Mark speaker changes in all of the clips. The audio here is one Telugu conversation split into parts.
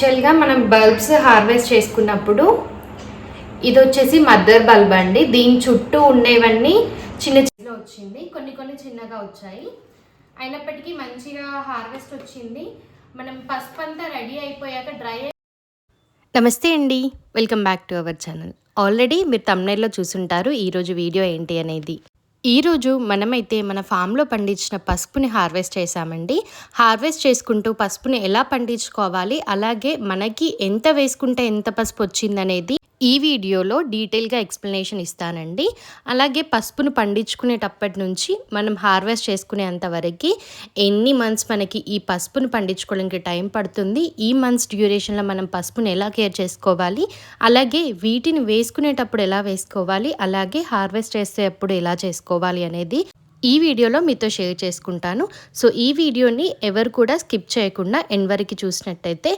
Speaker 1: యాక్చువల్గా మనం బల్బ్స్ హార్వెస్ట్ చేసుకున్నప్పుడు ఇది వచ్చేసి మదర్ బల్బ్ అండి. దీని చుట్టూ ఉండేవన్నీ చిన్న చిన్నగా వచ్చింది, కొన్ని కొన్ని చిన్నగా వచ్చాయి. అయినప్పటికీ మంచిగా హార్వెస్ట్ వచ్చింది. మనం పసుపు అంతా రెడీ అయిపోయాక నమస్తే అండి, welcome back to our channel. Already మీరు థంబ్నెయిల్లో చూసుంటారు ఈరోజు వీడియో ఏంటి అనేది. ఈరోజు మనమైతే మన ఫామ్లో పండించిన పసుపుని హార్వెస్ట్ చేసామండి. హార్వెస్ట్ చేసుకుంటూ పసుపుని ఎలా పండించుకోవాలి, అలాగే మనకి ఎంత వేసుకుంటే ఎంత పసుపు వచ్చిందనేది ఈ వీడియోలో డీటెయిల్గా ఎక్స్ప్లెనేషన్ ఇస్తానండి. అలాగే పసుపును పండించుకునేటప్పటి నుంచి మనం హార్వెస్ట్ చేసుకునేంత వరకు ఎన్ని మంత్స్ మనకి ఈ పసుపును పండించుకోవడానికి టైం పడుతుంది, ఈ మంత్స్ డ్యూరేషన్లో మనం పసుపును ఎలా కేర్ చేసుకోవాలి, అలాగే వీటిని వేసుకునేటప్పుడు ఎలా వేసుకోవాలి, అలాగే హార్వెస్ట్ చేసేటప్పుడు ఎలా చేసుకోవాలి అనేది ఈ వీడియోలో మీతో షేర్ చేసుకుంటాను. సో ఈ వీడియోని ఎవరు కూడా స్కిప్ చేయకుండా ఎండ్ వరకు చూసినట్టయితే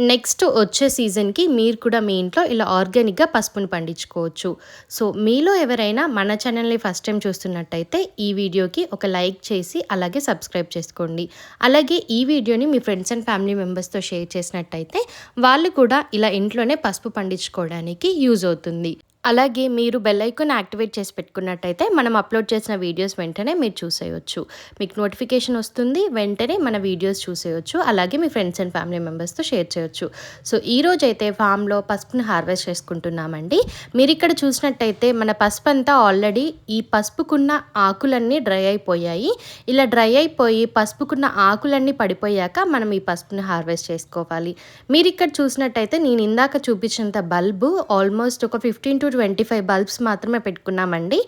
Speaker 1: నెక్స్ట్ వచ్చే సీజన్కి మీరు కూడా మీ ఇంట్లో ఇలా ఆర్గానిక్గా పసుపును పండించుకోవచ్చు. సో మీలో ఎవరైనా మన ఛానల్ని ఫస్ట్ టైం చూస్తున్నట్టయితే ఈ వీడియోకి ఒక లైక్ చేసి అలాగే సబ్స్క్రైబ్ చేసుకోండి. అలాగే ఈ వీడియోని మీ ఫ్రెండ్స్ అండ్ ఫ్యామిలీ మెంబర్స్తో షేర్ చేసినట్టయితే వాళ్ళు కూడా ఇలా ఇంట్లోనే పసుపు పండించుకోవడానికి యూజ్ అవుతుంది. అలాగే మీరు బెల్ ఐకాన్ యాక్టివేట్ చేసి పెట్టుకున్నట్టయితే మనం అప్లోడ్ చేసిన వీడియోస్ వెంటనే మీరు చూసేయచ్చు. మీకు నోటిఫికేషన్ వస్తుంది, వెంటనే మన వీడియోస్ చూసేయచ్చు. అలాగే మీ ఫ్రెండ్స్ అండ్ ఫ్యామిలీ మెంబర్స్తో షేర్ చేయొచ్చు. సో ఈరోజు అయితే ఫామ్లో పసుపుని హార్వెస్ట్ చేసుకుంటున్నామండి. మీరు ఇక్కడ చూసినట్టయితే మన పసుపు అంతా ఆల్రెడీ ఈ పసుపుకున్న ఆకులన్నీ డ్రై అయిపోయాయి. ఇలా డ్రై అయిపోయి పసుపుకున్న ఆకులన్నీ పడిపోయాక మనం ఈ పసుపుని హార్వెస్ట్ చేసుకోవాలి. మీరు ఇక్కడ చూసినట్టయితే నేను ఇందాక చూపించినంత బల్బు ఆల్మోస్ట్ ఒక 15 to 25 బల్బ్స్ మాత్రమే పెట్టుకున్నామండి.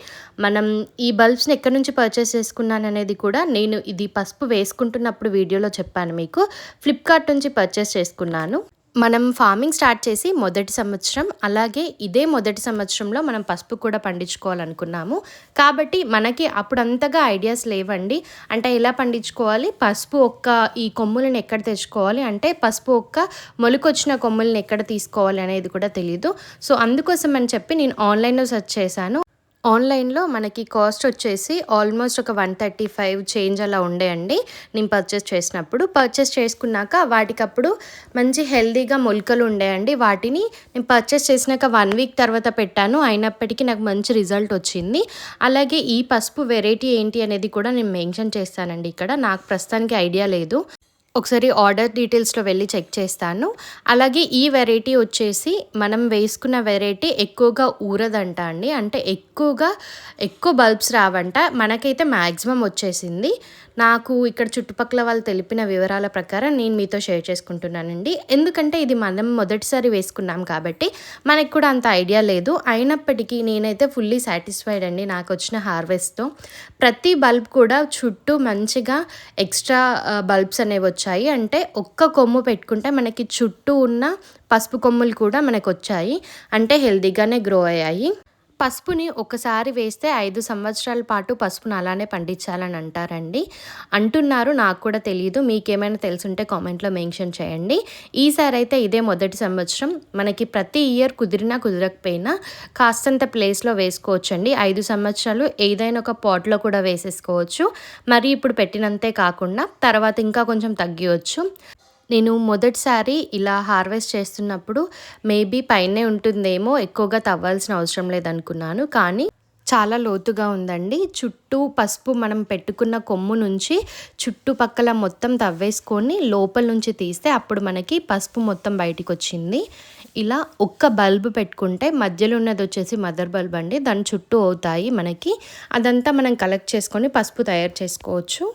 Speaker 1: మనం ఈ బల్బ్స్ని ఎక్కడి నుంచి పర్చేస్ చేసుకున్నాను అనేది కూడా నేను ఇది పసుపు వేసుకుంటున్నప్పుడు వీడియోలో చెప్పాను మీకు. ఫ్లిప్కార్ట్ నుంచి పర్చేస్ చేసుకున్నాను. మనం ఫార్మింగ్ స్టార్ట్ చేసి మొదటి సంవత్సరం, అలాగే ఇదే మొదటి సంవత్సరంలో మనం పసుపు కూడా పండించుకోవాలనుకున్నాము. కాబట్టి మనకి అప్పుడు అంతగా ఐడియాస్ లేవండి. అంటే ఎలా పండించుకోవాలి, పసుపు ఒక్క ఈ కొమ్ములను ఎక్కడ తెచ్చుకోవాలి, అంటే పసుపు ఒక్క మొలకొచ్చిన కొమ్ములను ఎక్కడ తీసుకోవాలి అనేది కూడా తెలీదు. సో అందుకోసం అని చెప్పి నేను ఆన్లైన్లో సెర్చ్ చేశాను. ఆన్లైన్లో మనకి కాస్ట్ వచ్చేసి ఆల్మోస్ట్ ఒక 135 చేంజ్ అలా ఉండేయండి నేను పర్చేస్ చేసినప్పుడు. పర్చేస్ చేసుకున్నాక వాటికప్పుడు మంచి హెల్దీగా మొలకలు ఉండేయండి. వాటిని నేను పర్చేస్ చేసినాక 1 వీక్ తర్వాత పెట్టాను, అయినప్పటికీ నాకు మంచి రిజల్ట్ వచ్చింది. అలాగే ఈ పసుపు వెరైటీ ఏంటి అనేది కూడా నేను మెన్షన్ చేస్తానండి. ఇక్కడ నాకు ప్రస్తుతానికి ఐడియా లేదు, ఒకసారి ఆర్డర్ డీటెయిల్స్లో వెళ్ళి చెక్ చేస్తాను. అలాగే ఈ వెరైటీ వచ్చేసి మనం వేసుకున్న వెరైటీ ఎక్కువగా ఊరదంట అండి. అంటే ఎక్కువ బల్బ్స్ రావంట. మనకైతే మ్యాక్సిమం వచ్చేసింది. నాకు ఇక్కడ చుట్టుపక్కల వాళ్ళు తెలిపిన వివరాల ప్రకారం నేను మీతో షేర్ చేసుకుంటున్నానండి. ఎందుకంటే ఇది మనం మొదటిసారి వేసుకున్నాం కాబట్టి మనకు కూడా అంత ఐడియా లేదు. అయినప్పటికీ నేనైతే ఫుల్లీ సాటిస్ఫైడ్ అండి నాకు వచ్చిన హార్వెస్ట్తో. ప్రతి బల్బ్ కూడా చుట్టూ మంచిగా ఎక్స్ట్రా బల్బ్స్ అనేవి వచ్చాయి. అంటే ఒక్క కొమ్ము పెట్టుకుంటే మనకి చుట్టూ ఉన్న పసుపు కొమ్ములు కూడా మనకు వచ్చాయి. అంటే హెల్దీగానే గ్రో అయ్యాయి. పసుపుని ఒకసారి వేస్తే 5 సంవత్సరాల పాటు పసుపును అలానే పండించాలని అంటున్నారు. నాకు కూడా తెలియదు, మీకేమైనా తెలుసుంటే కామెంట్లో మెన్షన్ చేయండి. ఈసారి అయితే ఇదే మొదటి సంవత్సరం. మనకి ప్రతి ఇయర్ కుదిరినా కుదరకపోయినా కాస్తంత ప్లేస్లో వేసుకోవచ్చండి. 5 సంవత్సరాలు ఏదైనా ఒక పాట్లో కూడా వేసేసుకోవచ్చు. మరి ఇప్పుడు పెట్టినంతే కాకుండా తర్వాత ఇంకా కొంచెం తగ్గివచ్చు. నేను మొదటిసారి ఇలా హార్వెస్ట్ చేస్తున్నప్పుడు మేబీ పైనే ఉంటుందేమో, ఎక్కువగా తవ్వాల్సిన అవసరం లేదనుకున్నాను. కానీ చాలా లోతుగా ఉందండి. చుట్టూ పసుపు మనం పెట్టుకున్న కొమ్ము నుంచి చుట్టుపక్కల మొత్తం తవ్వేసుకొని లోపల నుంచి తీస్తే అప్పుడు మనకి పసుపు మొత్తం బయటికి వచ్చింది. ఇలా ఒక్క బల్బు పెట్టుకుంటే మధ్యలో ఉన్నది వచ్చేసి మదర్ బల్బ్ అండి. దాని చుట్టూ అవుతాయి మనకి. అదంతా మనం కలెక్ట్ చేసుకొని పసుపు తయారు చేసుకోవచ్చు.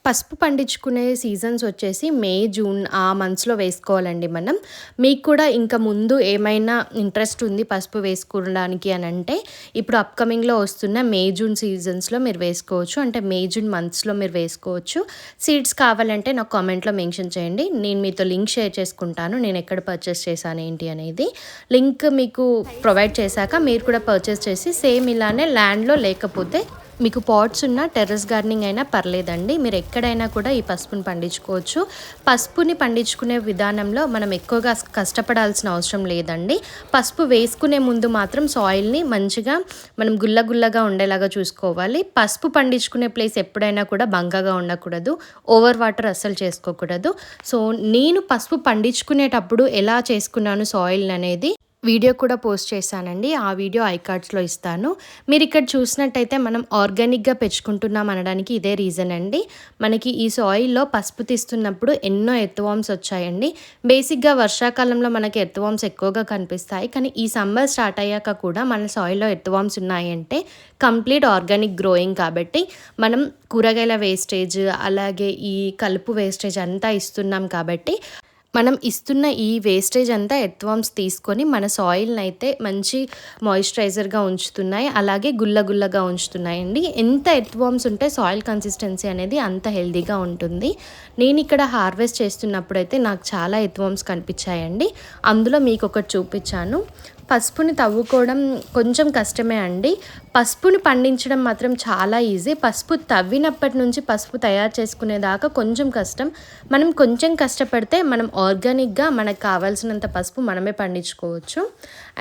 Speaker 1: పసుపు పండించుకునే సీజన్స్ వచ్చేసి మే, జూన్ ఆ మంత్స్లో వేసుకోవాలండి మనం. మీకు కూడా ఇంకా ముందు ఏమైనా ఇంట్రెస్ట్ ఉంది పసుపు వేసుకోవడానికి అని అంటే ఇప్పుడు అప్కమింగ్లో వస్తున్న మే, జూన్ సీజన్స్లో మీరు వేసుకోవచ్చు. అంటే మే, జూన్ మంత్స్లో మీరు వేసుకోవచ్చు. సీడ్స్ కావాలంటే నాకు కామెంట్లో మెన్షన్ చేయండి, నేను మీతో లింక్ షేర్ చేసుకుంటాను. నేను ఎక్కడ పర్చేస్ చేశాను ఏంటి అనేది లింక్ మీకు ప్రొవైడ్ చేశాక మీరు కూడా పర్చేస్ చేసి సేమ్ ఇలానే ల్యాండ్లో లేకపోతే మీకు పాట్స్ ఉన్న టెర్రస్ గార్డెనింగ్ అయినా పర్లేదండి, మీరు ఎక్కడైనా కూడా ఈ పసుపుని పండించుకోవచ్చు. పసుపుని పండించుకునే విధానంలో మనం ఎక్కువగా కష్టపడాల్సిన అవసరం లేదండి. పసుపు వేసుకునే ముందు మాత్రం సాయిల్ని మంచిగా మనం గుల్లగా ఉండేలాగా చూసుకోవాలి. పసుపు పండించుకునే ప్లేస్ ఎప్పుడైనా కూడా బంకగా ఉండకూడదు, ఓవర్ వాటర్ అస్సలు చేసుకోకూడదు. సో నేను పసుపు పండించుకునేటప్పుడు ఎలా చేసుకున్నాను సాయిల్ అనేది వీడియో కూడా పోస్ట్ చేశానండి. ఆ వీడియో ఐకార్డ్స్లో ఇస్తాను. మీరు ఇక్కడ చూసినట్టయితే మనం ఆర్గానిక్గా పెంచుకుంటున్నాం అనడానికి ఇదే రీజన్ అండి. మనకి ఈ సాయిల్లో పసుపు తీస్తున్నప్పుడు ఎన్నో ఎర్త్వార్మ్స్ వచ్చాయండి. బేసిక్గా వర్షాకాలంలో మనకి ఎర్త్వార్మ్స్ ఎక్కువగా కనిపిస్తాయి, కానీ ఈ సమ్మర్ స్టార్ట్ అయ్యాక కూడా మన సాయిల్లో ఎర్త్వార్మ్స్ ఉన్నాయంటే కంప్లీట్ ఆర్గానిక్ గ్రోయింగ్ కాబట్టి మనం కూరగాయల వేస్టేజ్ అలాగే ఈ కలుపు వేస్టేజ్ అంతా ఇస్తున్నాం కాబట్టి మనం ఇస్తున్న ఈ వేస్టేజ్ అంతా ఎర్త్వార్మ్స్ తీసుకొని మన సాయిల్ని అయితే మంచి మాయిశ్చరైజర్గా ఉంచుతున్నాయి, అలాగే గుల్లగా ఉంచుతున్నాయండి. ఎంత ఎర్త్వార్మ్స్ ఉంటే సాయిల్ కన్సిస్టెన్సీ అనేది అంత హెల్తీగా ఉంటుంది. నేను ఇక్కడ హార్వెస్ట్ చేస్తున్నప్పుడు అయితే నాకు చాలా ఎర్త్వార్మ్స్ కనిపించాయండి. అందులో మీకు ఒకటి చూపించాను. పసుపుని తవ్వుకోవడం కొంచెం కష్టమే అండి. పసుపుని పండించడం మాత్రం చాలా ఈజీ. పసుపు తవ్వినప్పటి నుంచి పసుపు తయారు చేసుకునేదాకా కొంచెం కష్టం. మనం కొంచెం కష్టపడితే మనం ఆర్గానిక్గా మనకు కావాల్సినంత పసుపు మనమే పండించుకోవచ్చు.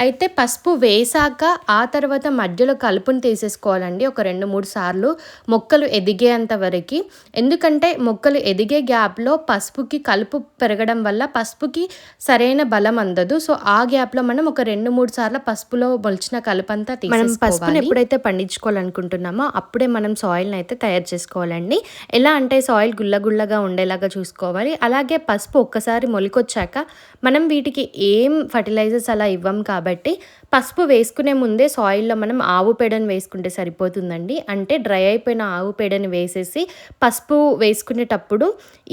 Speaker 1: అయితే పసుపు వేసాక ఆ తర్వాత మధ్యలో కలుపుని తీసేసుకోవాలండి ఒక 2-3 సార్లు మొక్కలు ఎదిగేంత వరకు. ఎందుకంటే మొక్కలు ఎదిగే గ్యాప్లో పసుపుకి కలుపు పెరగడం వల్ల పసుపుకి సరైన బలం అందదు. సో ఆ గ్యాప్లో మనం ఒక 2-3 సార్లు పసుపులో మొలిచిన కలుపంతా తీసేసుకోవాలి. మనం పసుపుని ఎప్పుడైతే పండించుకోవాలనుకుంటున్నామో అప్పుడే మనం సాయిల్ని అయితే తయారు చేసుకోవాలండి. ఎలా అంటే సాయిల్ గుల్లగా ఉండేలాగా చూసుకోవాలి. అలాగే పసుపు ఒక్కసారి మొలికొచ్చాక మనం వీటికి ఏం ఫర్టిలైజర్స్ అలా ఇవ్వం కాబట్టి పసుపు వేసుకునే ముందే సాయిల్లో మనం ఆవు పేడని వేసుకుంటే సరిపోతుందండి. అంటే డ్రై అయిపోయిన ఆవు పేడని వేసేసి పసుపు వేసుకునేటప్పుడు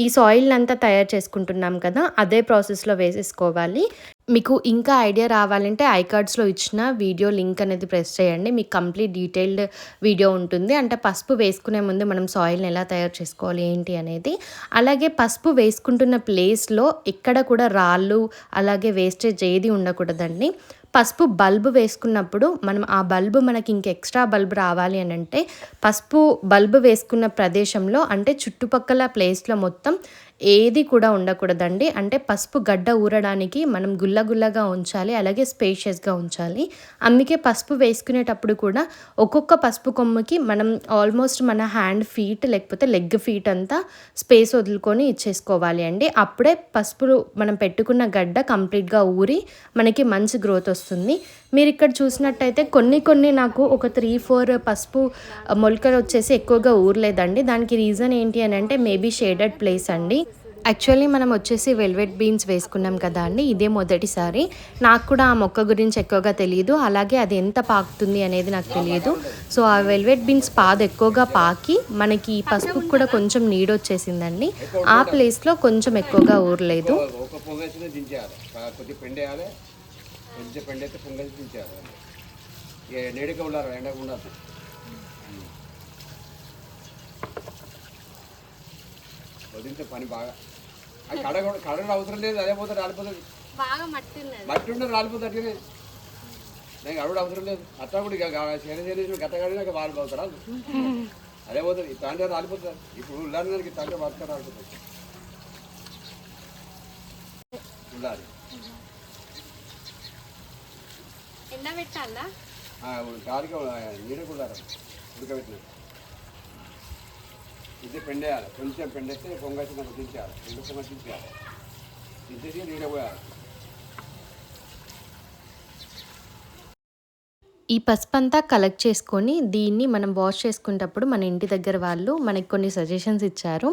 Speaker 1: ఈ సాయిల్ని అంతా తయారు చేసుకుంటున్నాం కదా, అదే ప్రాసెస్లో వేసేసుకోవాలి. మీకు ఇంకా ఐడియా రావాలంటే ఐకార్డ్స్లో ఇచ్చిన వీడియో లింక్ అనేది ప్రెస్ చేయండి. మీకు కంప్లీట్ డీటెయిల్డ్ వీడియో ఉంటుంది. అంటే పసుపు వేసుకునే ముందు మనం సాయిల్ని ఎలా తయారు చేసుకోవాలి ఏంటి అనేది. అలాగే పసుపు వేసుకుంటున్న ప్లేస్లో ఎక్కడ కూడా రాళ్ళు అలాగే వేస్టేజ్ ఏది ఉండకూడదండి. పసుపు బల్బు వేసుకున్నప్పుడు మనం ఆ బల్బు మనకి ఇంక ఎక్స్ట్రా బల్బు రావాలి అని అంటే పసుపు బల్బు వేసుకున్న ప్రదేశంలో అంటే చుట్టుపక్కల ప్లేస్లో మొత్తం ఏది కూడా ఉండకూడదండి. అంటే పసుపు గడ్డ ఊరడానికి మనం గుల్లగా ఉంచాలి, అలాగే స్పేషియస్గా ఉంచాలి. అందుకే పసుపు వేసుకునేటప్పుడు కూడా ఒక్కొక్క పసుపు కొమ్మకి మనం ఆల్మోస్ట్ మన హ్యాండ్ ఫీట్ లేకపోతే లెగ్ ఫీట్ అంతా స్పేస్ వదులుకొని ఇచ్చేసుకోవాలి అండి. అప్పుడే పసుపు మనం పెట్టుకున్న గడ్డ కంప్లీట్గా ఊరి మనకి మంచి గ్రోత్ వస్తుంది. మీరు ఇక్కడ చూసినట్టయితే కొన్ని నాకు ఒక 3-4 పసుపు మొలకలు వచ్చేసి ఎక్కువగా ఊరలేదండి. దానికి రీజన్ ఏంటి అని అంటే మేబీ షేడెడ్ ప్లేస్ అండి. యాక్చువల్లీ మనం వచ్చేసి వెల్వెట్ బీన్స్ వేసుకున్నాం కదా అండి, ఇదే మొదటిసారి. నాకు కూడా ఆ మొక్క గురించి ఎక్కువగా తెలియదు, అలాగే అది ఎంత పాకుతుంది అనేది నాకు తెలియదు. సో ఆ వెల్వెట్ బీన్స్ పాదు ఎక్కువగా పాకి మనకి పసుపు కూడా కొంచెం నీడొచ్చేసిందండి. ఆ ప్లేస్లో కొంచెం ఎక్కువగా ఊరలేదు.
Speaker 2: కొంచెం పెండైతే పొంగల్ దించారు. నీడగా ఉండాలి, ఎండగా ఉండదు. వదిలితే పని బాగా అది కడగడం అవసరం లేదు, అదే పోతే రాలిపోతుంది. మట్టి ఉండదు, రాలిపోతుంది. అట్లనే నేను అడగడం అవసరం లేదు. అట్లా కూడా శరీరం గట్టగాడినాక వాలిపోతారా, అదే పోతుంది. తాంటే రాలిపోతుంది. ఇప్పుడు ఉల్లారికి తాంటే వర్షం రాలిపోతుంది. ఉల్లారి
Speaker 1: ఎండబెట్టాలా
Speaker 2: గాలికి నీడకుండా ఉడకబెట్టిన ఇది పెండేయాలి. కొంచెం పెండేస్తే పొంగసి నాకు దించాలి, 2 పొంగలు దించాలి. దించేసి నీడ పోయాలి.
Speaker 1: ఈ పసుపు అంతా కలెక్ట్ చేసుకొని దీన్ని మనం వాష్ చేసుకునేటప్పుడు మన ఇంటి దగ్గర వాళ్ళు మనకి కొన్ని సజెషన్స్ ఇచ్చారు.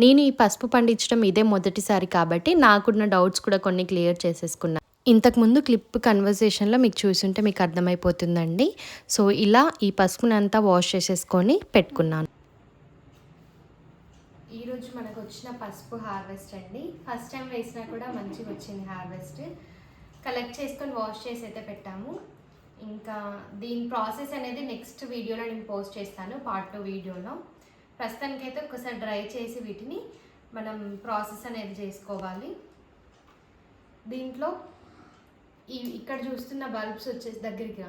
Speaker 1: నేను ఈ పసుపు పండించడం ఇదే మొదటిసారి కాబట్టి నాకున్న డౌట్స్ కూడా కొన్ని క్లియర్ చేసేసుకున్నాను. ఇంతకుముందు క్లిప్ కన్వర్సేషన్లో మీకు చూసుంటే మీకు అర్థమైపోతుందండి. సో ఇలా ఈ పసుపుని అంతా వాష్ చేసేసుకొని పెట్టుకున్నాను. ఈరోజు మనకు వచ్చిన పసుపు హార్వెస్ట్ అండి. ఫస్ట్ టైం వేసినా కూడా మంచిగా వచ్చింది హార్వెస్ట్. కలెక్ట్ చేసుకొని వాష్ చేసి అయితే పెట్టాము. ఇంకా దీని ప్రాసెస్ అనేది నెక్స్ట్ వీడియోలో నేను పోస్ట్ చేస్తాను, పార్ట్ 2 వీడియోలో. ప్రస్తుతానికైతే ఒకసారి డ్రై చేసి వీటిని మనం ప్రాసెస్ అనేది చేసుకోవాలి. దీంట్లో ఇక్కడ చూస్తున్న బల్బ్స్ వచ్చేసి దగ్గరికి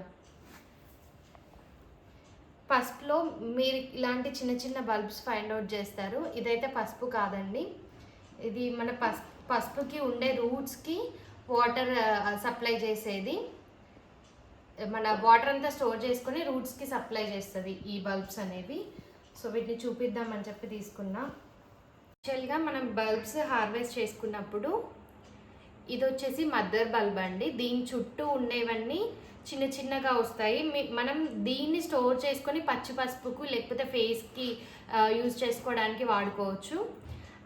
Speaker 1: పసుపులో మీరు ఇలాంటి చిన్న చిన్న బల్బ్స్ ఫైండ్ అవుట్ చేస్తారు. ఇదైతే పసుపు కాదండి, ఇది మన పసుపుకి ఉండే రూట్స్కి వాటర్ సప్లై చేసేది. మన వాటర్ అంతా స్టోర్ చేసుకొని రూట్స్కి సప్లై చేస్తుంది ఈ బల్బ్స్ అనేవి. సో వీటిని చూపిద్దామని చెప్పి తీసుకున్నా. యాక్చువల్గా మనం బల్బ్స్ హార్వెస్ట్ చేసుకున్నప్పుడు ఇది వచ్చేసి మదర్ బల్బ్ అండి. దీని చుట్టూ ఉండేవన్నీ చిన్న చిన్నగా వస్తాయి. మనం దీన్ని స్టోర్ చేసుకొని పచ్చి పసుపుకు లేకపోతే ఫేస్కి యూజ్ చేసుకోవడానికి వాడుకోవచ్చు.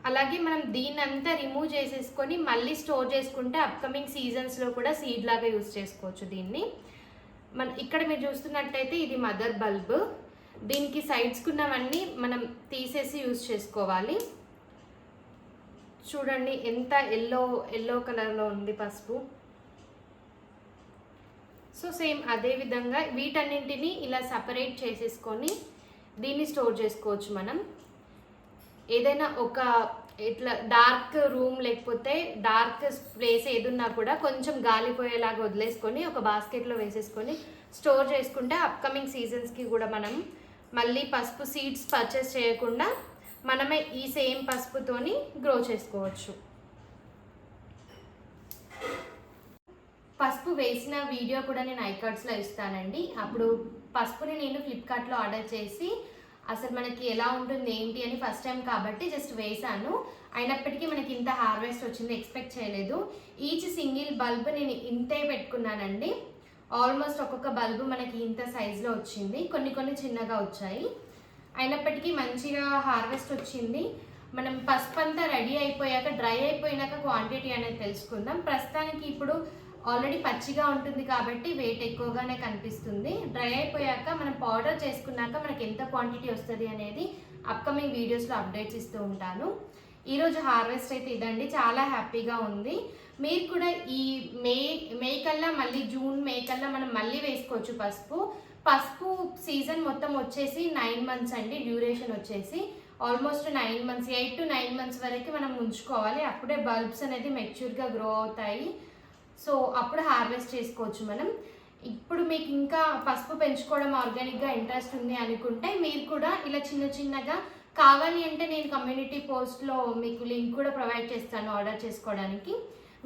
Speaker 1: అలాగే మనం దీన్ని అంతా రిమూవ్ చేసేసుకొని మళ్ళీ స్టోర్ చేసుకుంటే అప్కమింగ్ సీజన్స్లో కూడా సీడ్ లాగా యూజ్ చేసుకోవచ్చు దీన్ని. ఇక్కడ మీరు చూస్తున్నట్టయితే ఇది మదర్ బల్బ్. దీనికి సైడ్స్కి ఉన్నవన్నీ మనం తీసేసి యూజ్ చేసుకోవాలి. చూడండి ఎంత ఎల్లో కలర్లో ఉంది పసుపు. సో సేమ్ అదే విధంగా వీటన్నింటినీ ఇలా సపరేట్ చేసేసుకొని దీన్ని స్టోర్ చేసుకోవచ్చు. మనం ఏదైనా ఒక ఇట్లా డార్క్ రూమ్ లేకపోతే డార్క్ ప్లేస్ ఏదున్నా కూడా కొంచెం గాలిపోయేలాగా వదిలేసుకొని ఒక బాస్కెట్లో వేసేసుకొని స్టోర్ చేసుకుంటే అప్కమింగ్ సీజన్స్కి కూడా మనం మళ్ళీ పసుపు సీడ్స్ పర్చేస్ చేయకుండా మనమే ఈ సేమ్ పసుపుతోని గ్రో చేసుకోవచ్చు. పసుపు వేసిన వీడియో కూడా నేను ఐకార్డ్స్లో ఇస్తానండి. అప్పుడు పసుపుని నేను ఫ్లిప్కార్ట్లో ఆర్డర్ చేసి అసలు మనకి ఎలా ఉంటుంది ఏంటి అని ఫస్ట్ టైం కాబట్టి జస్ట్ వేసాను. అయినప్పటికీ మనకి ఇంత హార్వెస్ట్ వచ్చింది ఎక్స్పెక్ట్ చేయలేదు. ఈచ్ సింగిల్ బల్బ్ నేను ఇంతే పెట్టుకున్నానండి. ఆల్మోస్ట్ ఒక్కొక్క బల్బు మనకి ఇంత సైజులో వచ్చింది, కొన్ని చిన్నగా వచ్చాయి. అయినప్పటికీ మంచిగా హార్వెస్ట్ వచ్చింది. మనం పసుపు అంతా రెడీ అయిపోయాక డ్రై అయిపోయినాక క్వాంటిటీ అనేది తెలుసుకుందాం. ప్రస్తుతానికి ఇప్పుడు ఆల్రెడీ పచ్చిగా ఉంటుంది కాబట్టి వెయిట్ ఎక్కువగానే కనిపిస్తుంది. డ్రై అయిపోయాక మనం పౌడర్ చేసుకున్నాక మనకి ఎంత క్వాంటిటీ వస్తుంది అనేది అప్కమింగ్ వీడియోస్లో అప్డేట్స్ ఇస్తూ ఉంటాను. ఈరోజు హార్వెస్ట్ అయితే ఇదండి, చాలా హ్యాపీగా ఉంది. మీరు కూడా ఈ మే కల్లా మళ్ళీ జూన్ మే కల్లా మనం మళ్ళీ వేసుకోవచ్చు పసుపు సీజన్ మొత్తం వచ్చేసి 9 months అండి. డ్యూరేషన్ వచ్చేసి ఆల్మోస్ట్ 9 months, 8 to 9 months వరకు మనం ఉంచుకోవాలి. అప్పుడే బల్బ్స్ అనేది మెచ్యూర్గా గ్రో అవుతాయి. సో అప్పుడు హార్వెస్ట్ చేసుకోవచ్చు మనం. ఇప్పుడు మీకు ఇంకా పసుపు పెంచుకోవడం ఆర్గానిక్గా ఇంట్రెస్ట్ ఉంది అనుకుంటే మీరు కూడా ఇలా చిన్నగా కావాలి అంటే నేను కమ్యూనిటీ పోస్ట్లో మీకు లింక్ కూడా ప్రొవైడ్ చేస్తాను ఆర్డర్ చేసుకోవడానికి.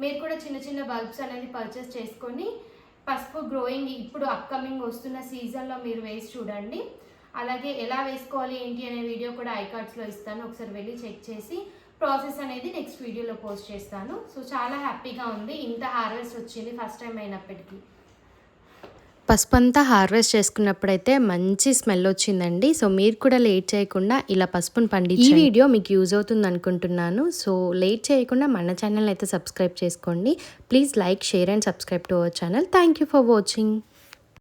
Speaker 1: మీరు కూడా చిన్న బల్బ్స్ అనేది పర్చేస్ చేసుకొని పసుపు గ్రోయింగ్ ఇప్పుడు అప్కమింగ్ వస్తున్న సీజన్లో మీరు వేసి చూడండి. అలాగే ఎలా వేసుకోవాలి ఏంటి అనే వీడియో కూడా ఐకార్డ్స్లో ఇస్తాను, ఒకసారి వెళ్ళి చెక్ చేసి ప్రాసెస్ అనేది నెక్స్ట్ వీడియోలో పోస్ట్ చేస్తాను. సో చాలా హ్యాపీగా ఉంది, ఇంత హార్వెస్ట్ వచ్చింది ఫస్ట్ టైం అయినప్పటికీ.
Speaker 3: పసుపు అంతా హార్వెస్ట్ చేసుకున్నప్పుడైతే మంచి స్మెల్ వచ్చిందండి. సో మీరు కూడా లేట్ చేయకుండా ఇలా పసుపును పండించి ఈ వీడియో మీకు యూజ్ అవుతుంది అనుకుంటున్నాను. సో లేట్ చేయకుండా మన ఛానల్ అయితే సబ్స్క్రైబ్ చేసుకోండి. Please like, share and subscribe to our channel. Thank you for watching.